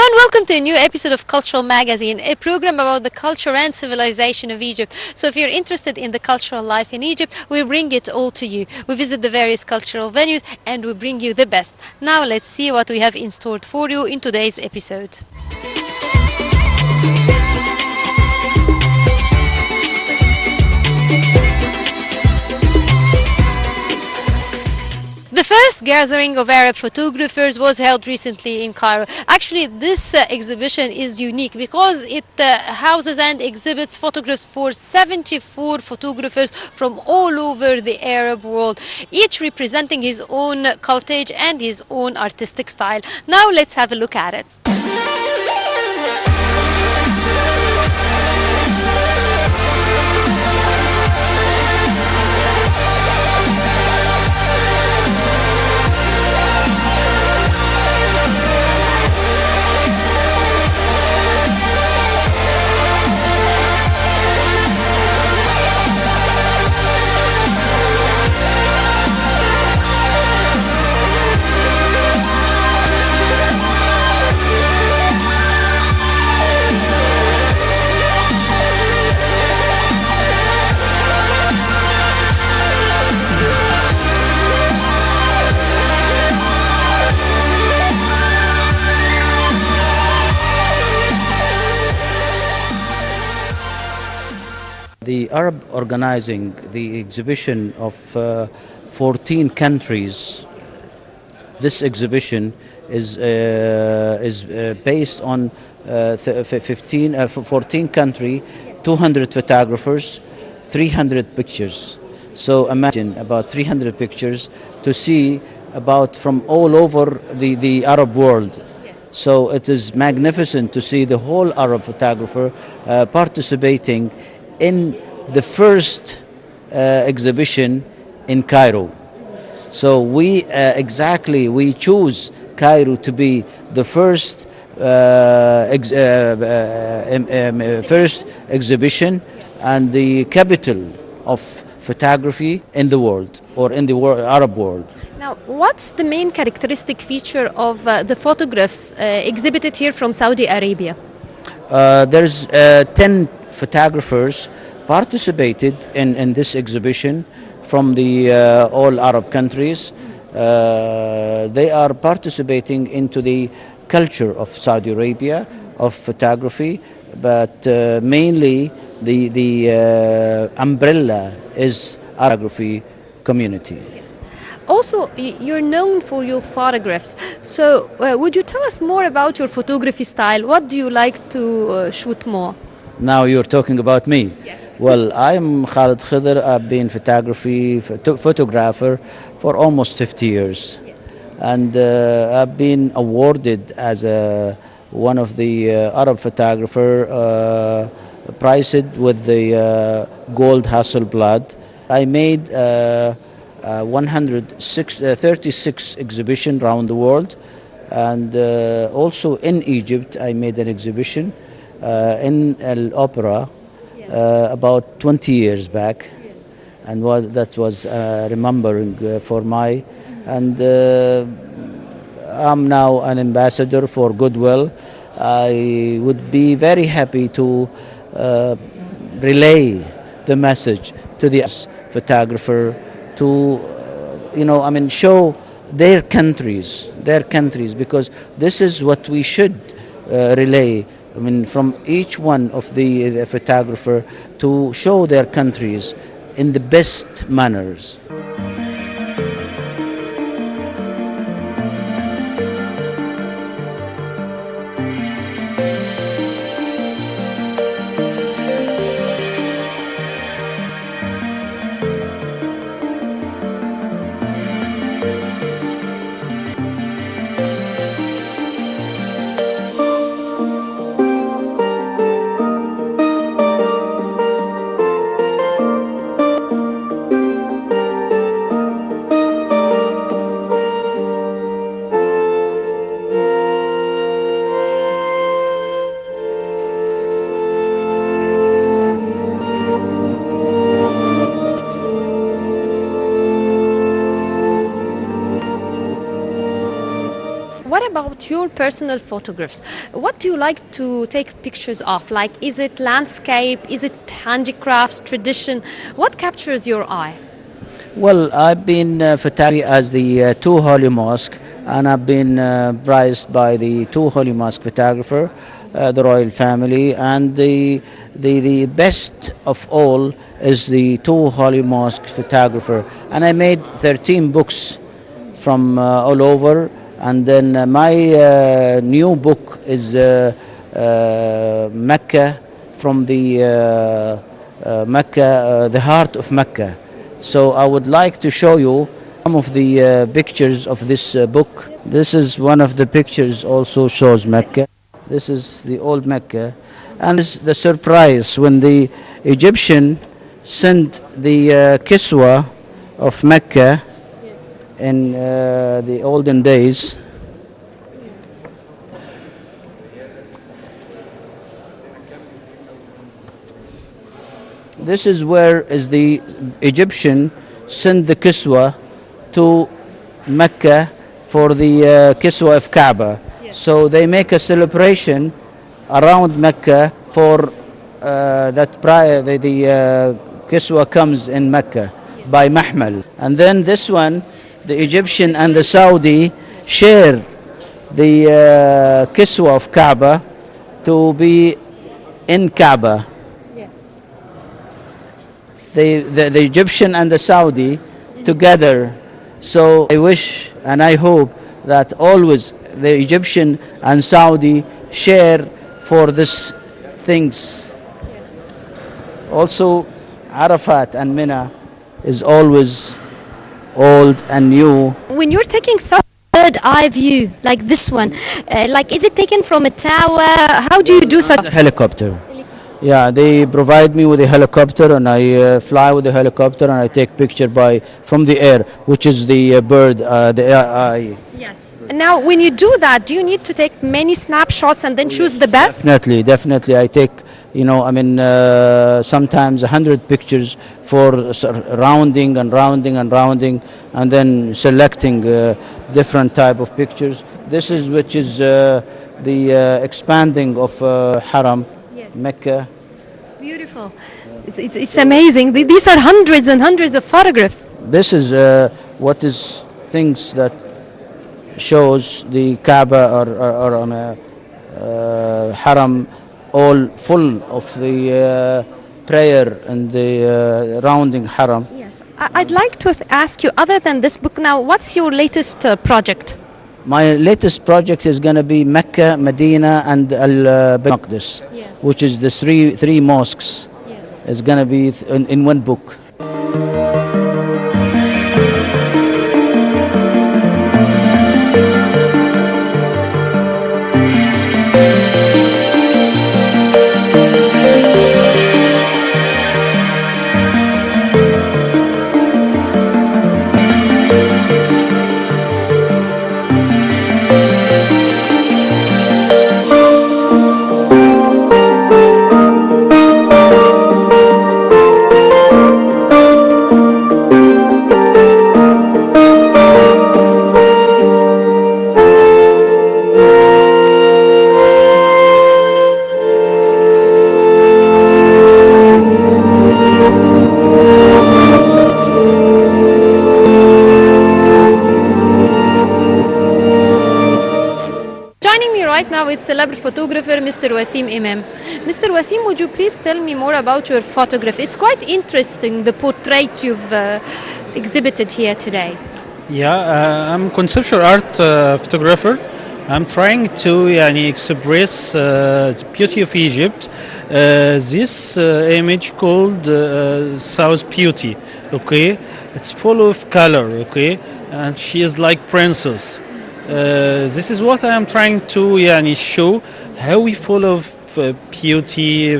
and welcome to a new episode of Cultural Magazine, a program about the culture and civilization of Egypt. So if you're interested in the cultural life in Egypt, we bring it all to you. We visit the various cultural venues and we bring you the best. Now let's see what we have in store for you in today's episode. The first gathering of Arab photographers was held recently in Cairo. Actually, this exhibition is unique because it houses and exhibits photographs for 74 photographers from all over the Arab world, each representing his own culture and his own artistic style. Now let's have a look at it. The Arab organizing the exhibition of 14 countries. This exhibition is based on 14 country, 200 photographers, 300 pictures. So imagine about 300 pictures to see about from all over the Arab world. So it is magnificent to see the whole Arab photographer participating in the first exhibition in Cairo. So we choose Cairo to be the first first exhibition and the capital of photography in the world or in the Arab world. Now, what's the main characteristic feature of the photographs exhibited here from Saudi Arabia? There's 10 photographers participated in this exhibition from the all Arab countries. They are participating into the culture of Saudi Arabia, of photography, but mainly the umbrella is photography community. Also, you're known for your photographs. So, would you tell us more about your photography style? What do you like to shoot more? Now you're talking about me. Yes. Well, I'm Khalid Khidr. I've been photographer for almost 50 years. Yes. And I've been awarded as one of the Arab photographer prized with the Gold Hasselblad. I made 36 exhibition around the world, and also in Egypt I made an exhibition in Al Opera about 20 years back, and that was remembering for my, and I'm now an ambassador for Goodwill. I would be very happy to relay the message to the photographer to show their countries, because this is what we should relay. From each one of the photographer to show their countries in the best manners. about your personal photographs. What do you like to take pictures of? Like, is it landscape? Is it handicrafts, tradition? What captures your eye? Well, I've been photography as the Two Holy Mosque, and I've been prized by the Two Holy Mosque photographer, the royal family, and the best of all is the Two Holy Mosque photographer. And I made 13 books from all over, and then my new book is Mecca, from the Mecca, the heart of Mecca. So I would like to show you some of the pictures of this book. This is one of the pictures, also shows Mecca. This is the old Mecca. And it's the surprise when the Egyptian sent the Kiswa of Mecca in the olden days. This is where is the Egyptian sent the Kiswa to Mecca for the Kiswa of Kaaba. Yes. So they make a celebration around Mecca for that prior the Kiswa comes in Mecca by Mahmal. And then this one, the Egyptian and the Saudi share the Kiswa of Kaaba to be in Kaaba. The Egyptian and the Saudi together. So I wish and I hope that always the Egyptian and Saudi share for these things. Also, Arafat and Mina is always old and new. When you're taking some third eye view like this one, like, is it taken from a tower? How do you do such? A helicopter. Yeah, they provide me with a helicopter, and I fly with the helicopter, and I take picture from the air, which is the bird, the eye. Yes. Now, when you do that, do you need to take many snapshots and then choose the best? Definitely. I take, sometimes 100 pictures for rounding and rounding and rounding, and then selecting different type of pictures. This is which is the expanding of Haram, yes. Mecca. It's beautiful. It's amazing. These are hundreds and hundreds of photographs. This is what is things that shows the Kaaba or Haram all full of the prayer and the rounding Haram. Yes. I'd like to ask you, other than this book now, what's your latest project? My latest project is going to be Mecca, Medina, and Al-Maqdis, yes. Which is the three mosques. Yes. It's going to be in one book. Right now is celebrity photographer Mr. Wasim Imam. Mr. Wasim, would you please tell me more about your photograph? It's quite interesting, the portrait you've exhibited here today. Yeah, I'm conceptual art photographer. I'm trying to express the beauty of Egypt. This image called South Beauty, okay? It's full of color, okay? And she is like princess. This is what I am trying to show, how we full of beauty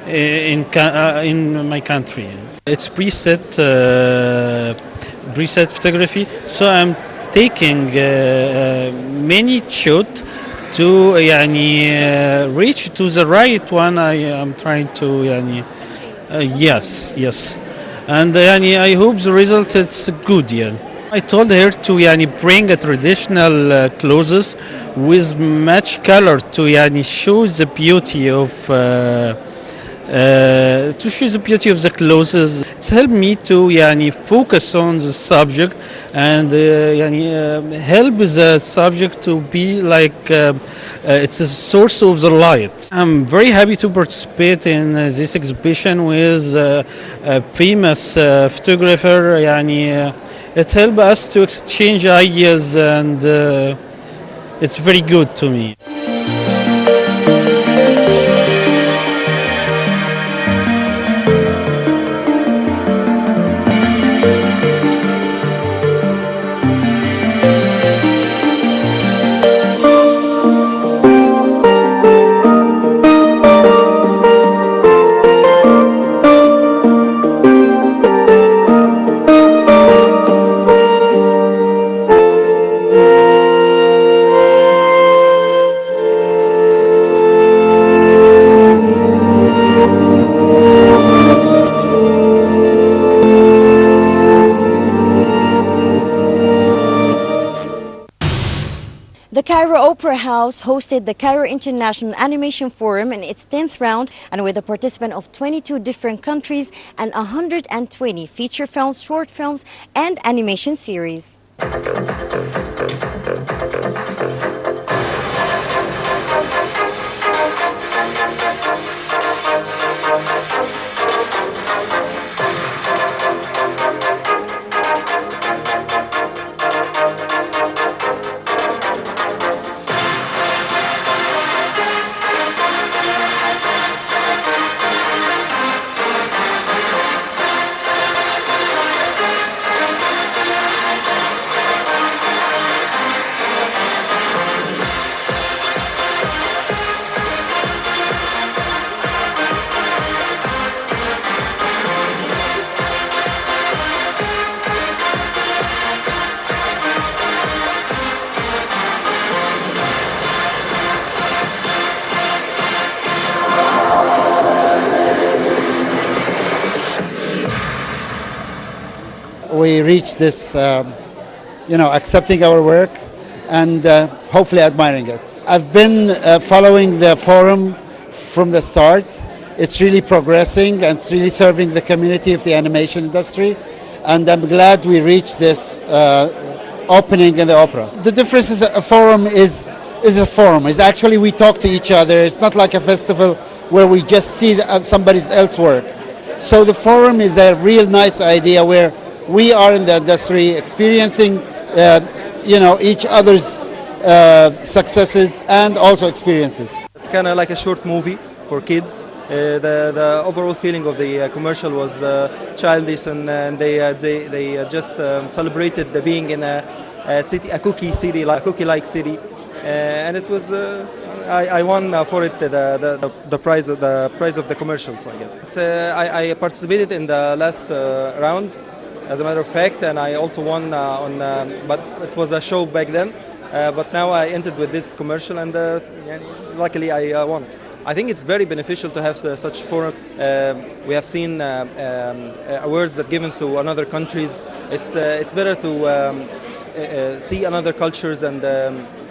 in my country. It's preset photography, so I'm taking many shots to reach to the right one. I am trying to yes, and I hope the result is good. Yeah. I told her to bring a traditional clothes with match color to show the beauty of the clothes. It's helped me to focus on the subject and help the subject to be like it's a source of the light. I'm very happy to participate in this exhibition with a famous photographer. It helped us to exchange ideas and it's very good to me. The Cairo Opera House hosted the Cairo International Animation Forum in its 10th round, and with the participant of 22 different countries and 120 feature films, short films, and animation series. We reached this, accepting our work and hopefully admiring it. I've been following the forum from the start. It's really progressing and it's really serving the community of the animation industry. And I'm glad we reached this opening in the opera. The difference is a forum is a forum. It's actually we talk to each other. It's not like a festival where we just see somebody else's work. So the forum is a real nice idea where we are in the industry experiencing, each other's successes and also experiences. It's kind of like a short movie for kids. The overall feeling of the commercial was childish, and they just celebrated the being in a city, a cookie-like city, and it was. I won for it the prize of the commercials, I guess. I participated in the last round, as a matter of fact, and I also won but it was a show back then. But now I entered with this commercial, and luckily I won. I think it's very beneficial to have such forum. We have seen awards that given to other countries. It's better to see another cultures and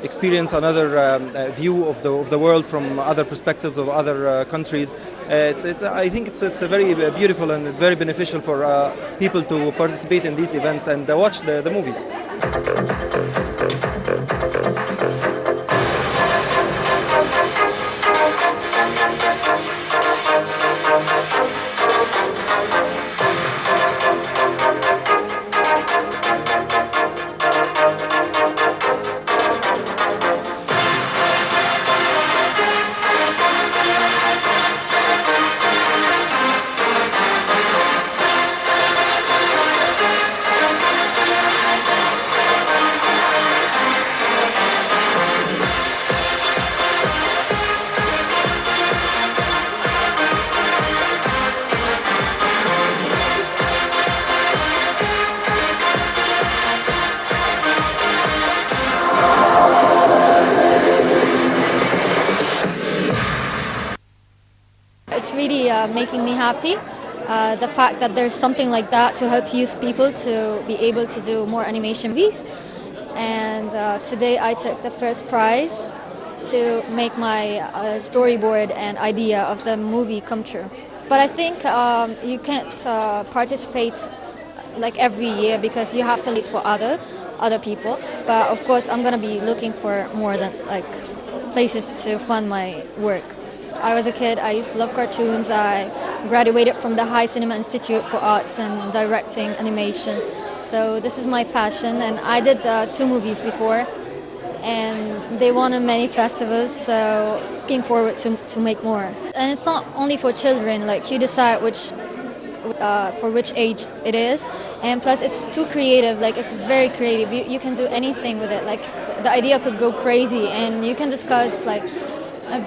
experience another view of the world from other perspectives of other countries. I think it's a very beautiful and very beneficial for people to participate in these events and watch the movies. It's really making me happy. the fact that there's something like that to help youth people to be able to do more animation movies. And today I took the first prize to make my storyboard and idea of the movie come true. But I think you can't participate like every year because you have to list for other people. But of course I'm gonna be looking for more than like places to fund my work. I was a kid, I used to love cartoons. I graduated from the High Cinema Institute for Arts and Directing Animation. So this is my passion, and I did 2 movies before and they won in many festivals, so looking forward to make more. And it's not only for children, like you decide for which age it is, and plus it's too creative, like it's very creative. You can do anything with it, like the idea could go crazy and you can discuss like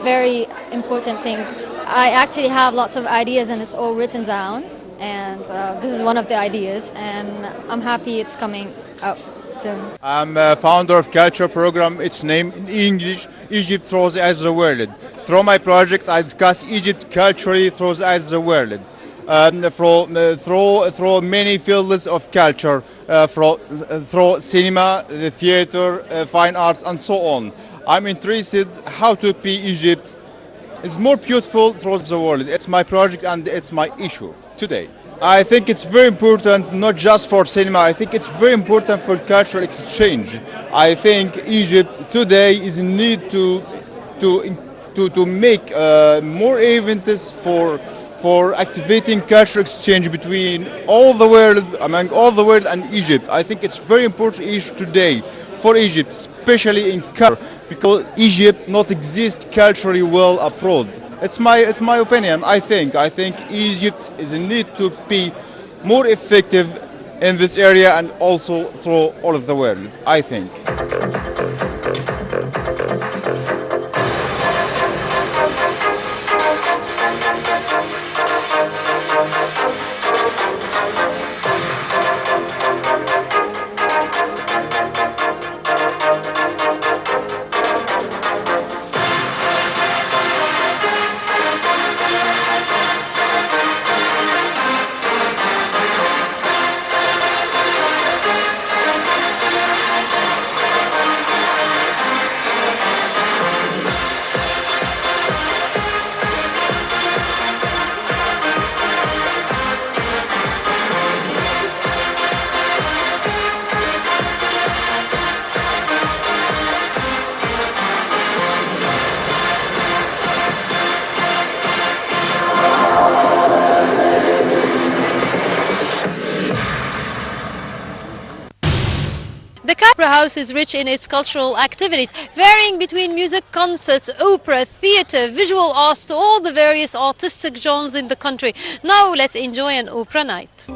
very important things. I actually have lots of ideas and it's all written down, and this is one of the ideas, and I'm happy it's coming out soon. I'm a founder of culture program. Its name in English, Egypt through the eyes of the world. Through my project, I discuss Egypt culturally through the eyes of the world. Through many fields of culture, through cinema, the theater, fine arts, and so on. I'm interested how to be Egypt is more beautiful through the world. It's my project and it's my issue today. I think it's very important, not just for cinema. I think it's very important for cultural exchange. I think Egypt today is in need to make more events for activating cultural exchange between all the world, among all the world and Egypt. I think it's very important issue today for Egypt, especially in culture, because Egypt not exist culturally well abroad. It's my opinion. I think Egypt is in need to be more effective in this area and also through all of the world. I think. The Opera House is rich in its cultural activities, varying between music, concerts, opera, theatre, visual arts to all the various artistic genres in the country. Now let's enjoy an opera night.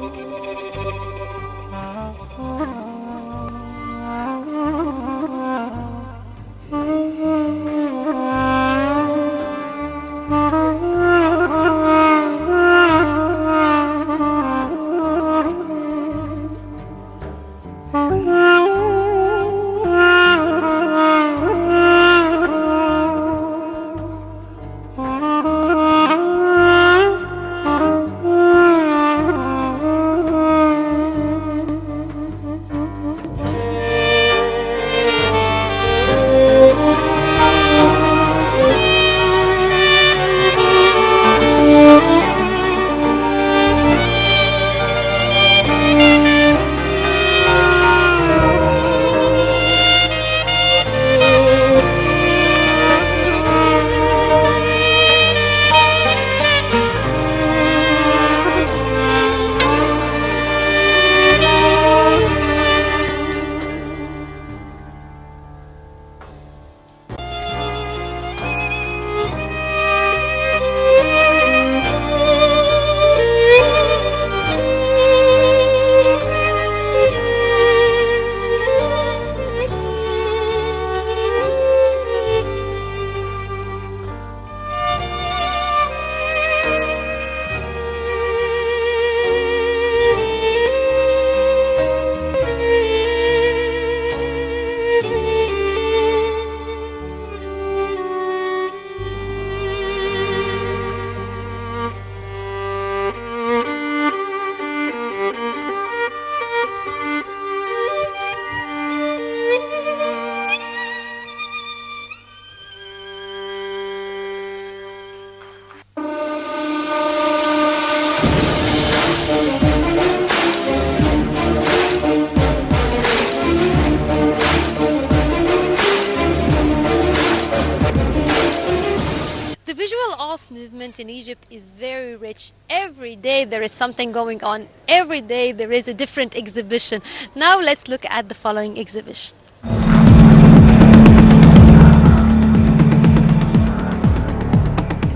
entertainment in Egypt is very rich. Every day there is something going on. Every day there is a different exhibition. Now let's look at the following exhibition.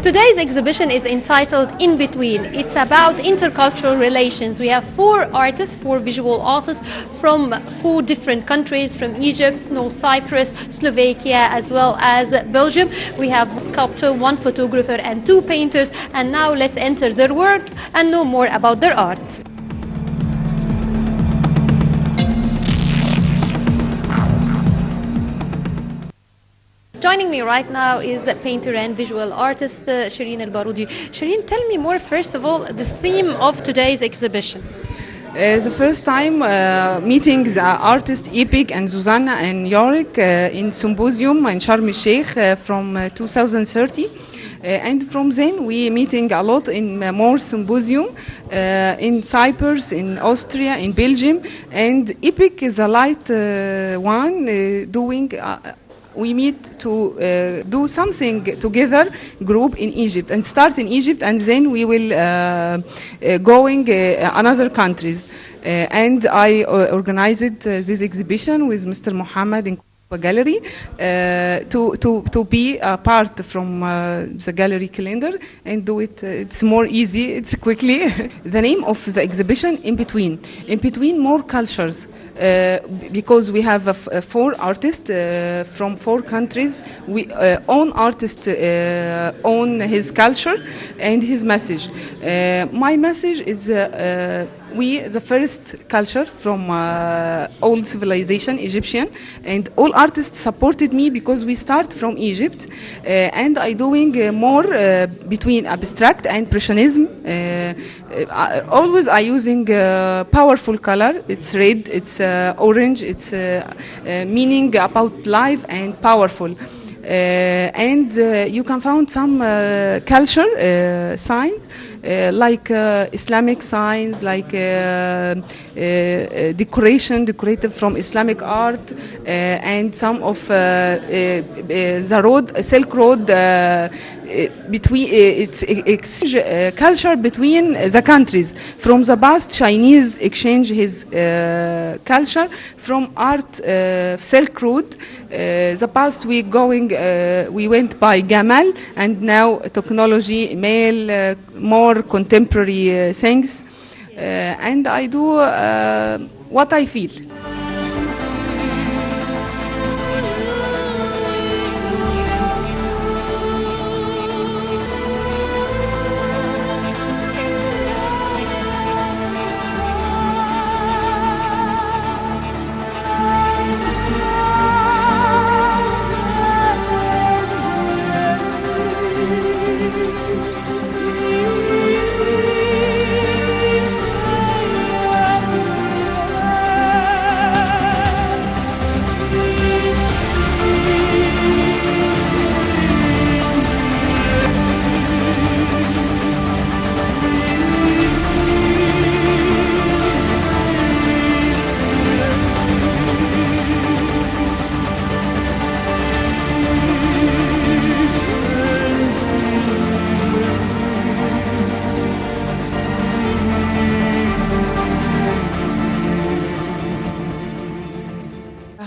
Today's exhibition is entitled In Between. It's about intercultural relations. We have 4 artists, 4 visual artists from 4 different countries, from Egypt, North Cyprus, Slovakia, as well as Belgium. We have a sculptor, 1 photographer, and 2 painters. And now let's enter their world and know more about their art. Joining me right now is painter and visual artist Shireen Al-Baroudi. Shireen, tell me more, first of all, the theme of today's exhibition. The first time meeting the artist Epic and Susanna and Yorick in Symposium in Sharm el-Sheikh from 2030. And from then we meeting a lot in more symposium in Cyprus, in Austria, in Belgium. And Epic is a light one doing... we meet to do something together, group in Egypt, and start in Egypt, and then we will going another countries. And I organized this exhibition with Mr. Mohammed in gallery to be a part from the gallery calendar and do it. It's more easy, it's quickly. The name of the exhibition, In Between more cultures, because we have 4 artists from 4 countries. We own artist own his culture and his message. My message is we the first culture from old civilization, Egyptian, and all artists supported me because we start from Egypt, and I doing more between abstract and impressionism. Always I using powerful color. It's red, it's orange, it's meaning about life and powerful. And you can find some culture signs like Islamic signs, like decorated from Islamic art, and some of the road, Silk Road, between it's culture between the countries. From the past, Chinese exchange his culture from art, Silk Road. The past we went by Gamal, and now technology, email, more contemporary things, and I do what I feel.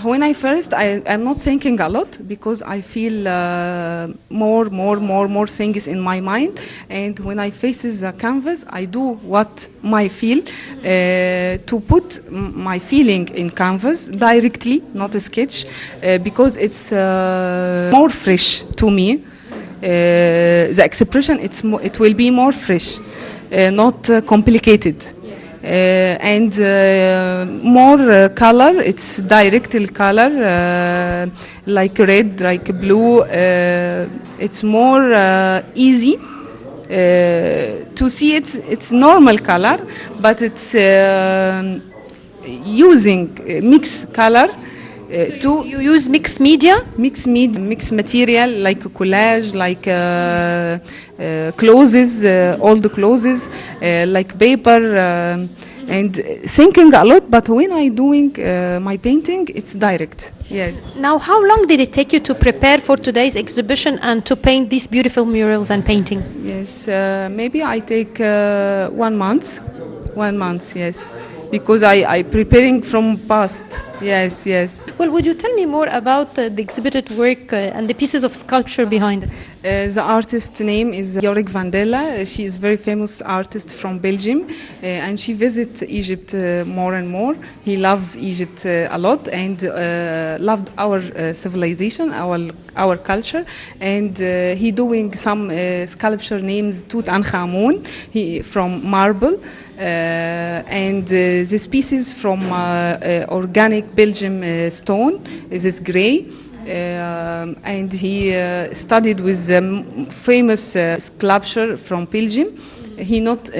When I first, I'm not thinking a lot because I feel more things in my mind. And when I face the canvas, I do what I feel to put my feeling in canvas directly, not a sketch, because it's more fresh to me. The expression, it will be more fresh, not complicated. And more color, it's direct color, like red, like blue. It's more easy to see. It's normal color, but it's using mixed color. You use mixed media? Mixed material, like collage, like clothes, old clothes, like paper. and thinking a lot. But when I doing my painting, it's direct. Yes. Now, how long did it take you to prepare for today's exhibition and to paint these beautiful murals and paintings? Yes. Maybe I take 1 month. 1 month. Yes. Because I preparing from past. Yes, yes. Well, would you tell me more about the exhibited work and the pieces of sculpture behind it? The artist's name is Jorik Vandella. She is a very famous artist from Belgium, and she visits Egypt more and more. He loves Egypt a lot and loved our civilization, our culture. And he doing some sculpture named Tutankhamun from marble. And this piece is from organic Belgium stone. This is gray. And he studied with famous sculptor from Belgium. He not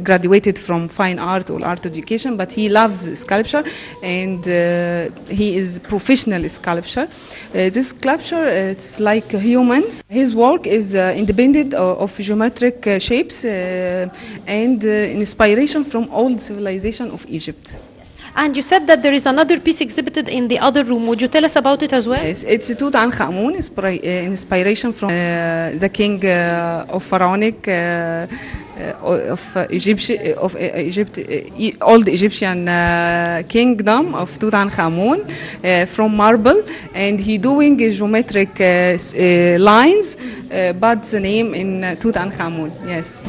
graduated from fine art or art education, but he loves sculpture, and he is professional sculptor. This sculpture, it's like humans. His work is independent of geometric shapes and inspiration from old civilization of Egypt. And you said that there is another piece exhibited in the other room. Would you tell us about it as well? Yes, it's Tutankhamun, inspiration from the king of pharaonic of Egypt, old Egyptian kingdom of Tutankhamun from marble, and he doing geometric lines, but the name in Tutankhamun. Yes.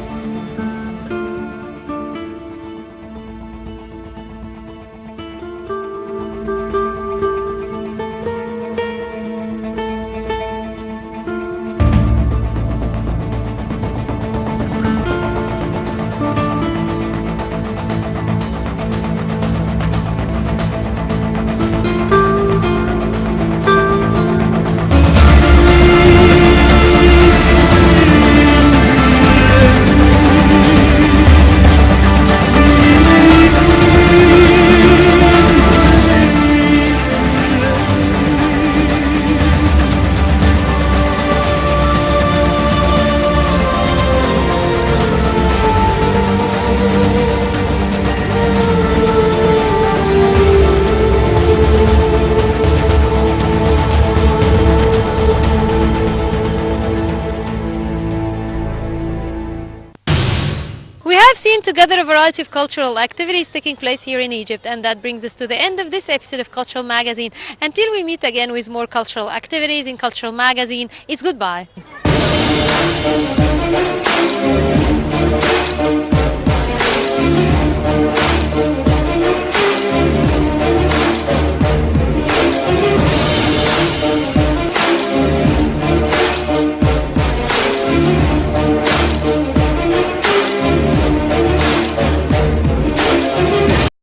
We have seen together a variety of cultural activities taking place here in Egypt, and that brings us to the end of this episode of Cultural Magazine. Until we meet again with more cultural activities in Cultural Magazine, it's goodbye.